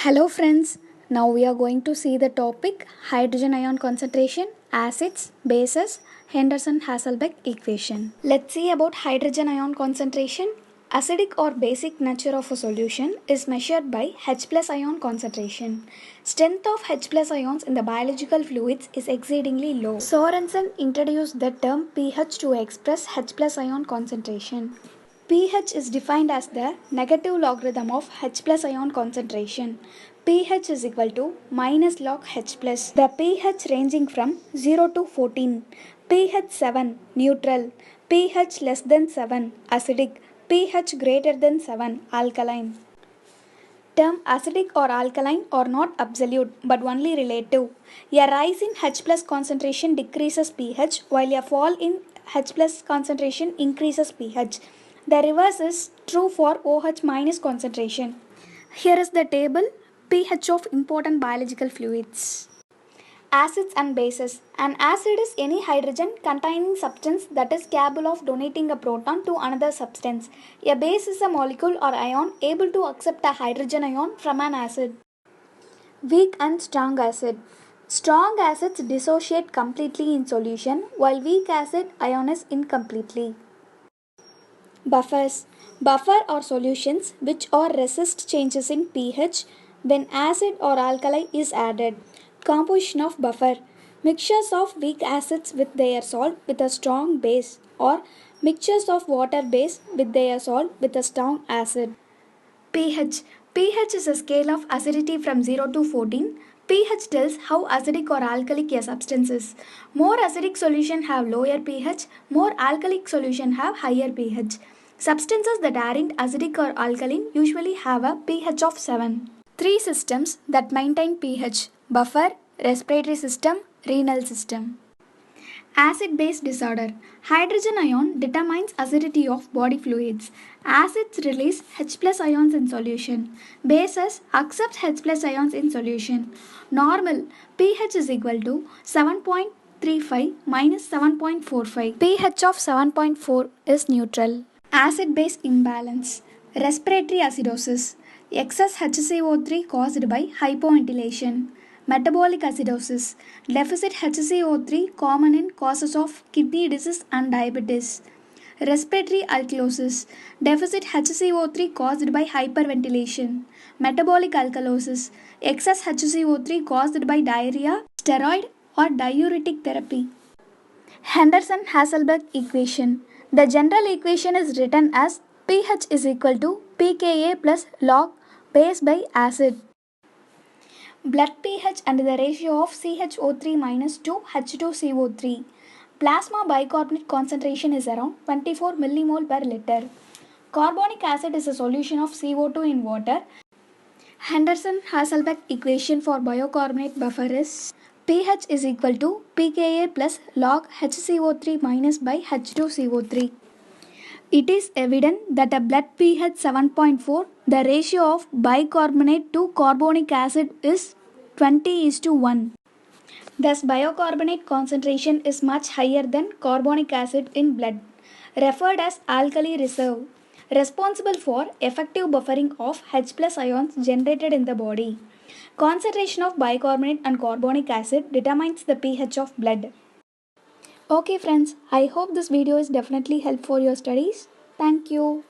Hello friends, now we are going to see the topic hydrogen ion concentration, acids, bases, Henderson-Hasselbalch equation. Let's see about hydrogen ion concentration. Acidic or basic nature of a solution is measured by H plus ion concentration. Strength of H plus ions in the biological fluids is exceedingly low. Sorensen introduced the term pH to express H plus ion concentration. pH is defined as the negative logarithm of H plus ion concentration. pH is equal to minus log H plus. The pH ranging from 0 to 14. pH 7 neutral. pH less than 7 acidic. pH greater than 7 alkaline. Term acidic or alkaline are not absolute but only relative. A rise in H plus concentration decreases pH while a fall in H plus concentration increases pH. The reverse is true for OH minus concentration. Here is the table pH of important biological fluids. Acids and bases. An acid is any hydrogen containing substance that is capable of donating a proton to another substance. A base is a molecule or ion able to accept a hydrogen ion from an acid. Weak and strong acid. Strong acids dissociate completely in solution while weak acid ionize incompletely. Buffers. Buffer are solutions which are resist changes in pH when acid or alkali is added. Composition of buffer. Mixtures of weak acids with their salt with a strong base or mixtures of water base with their salt with a strong acid. pH. pH is a scale of acidity from 0 to 14. pH tells how acidic or alkalic a substance is. More acidic solution have lower pH, more alkalic solution have higher pH. Substances that aren't acidic or alkaline usually have a pH of 7. Three systems that maintain pH: buffer, respiratory system, renal system. Acid-base disorder. Hydrogen ion determines acidity of body fluids. Acids release H plus ions in solution. Bases accept H plus ions in solution. Normal pH is equal to 7.35 minus 7.45. pH of 7.4 is neutral. Acid-base imbalance. Respiratory acidosis. Excess HCO3 caused by hypoventilation. Metabolic acidosis. Deficit HCO3 common in causes of kidney disease and diabetes. Respiratory alkalosis. Deficit HCO3 caused by hyperventilation. Metabolic alkalosis. Excess HCO3 caused by diarrhea, steroid or diuretic therapy. Henderson-Hasselbalch equation. The general equation is written as pH is equal to pKa plus log base by acid. Blood pH and the ratio of CHO3 minus to H2CO3. Plasma bicarbonate concentration is around 24 millimole per liter. Carbonic acid is a solution of CO2 in water. Henderson-Hasselbalch equation for bicarbonate buffer is pH is equal to pKa plus log HCO3 minus by H2CO3. It is evident that a blood pH 7.4, the ratio of bicarbonate to carbonic acid is 20:1. Thus, bicarbonate concentration is much higher than carbonic acid in blood, referred as alkali reserve, responsible for effective buffering of H plus ions generated in the body. Concentration of bicarbonate and carbonic acid determines the pH of blood. Okay friends, I hope this video is definitely helpful for your studies. Thank you.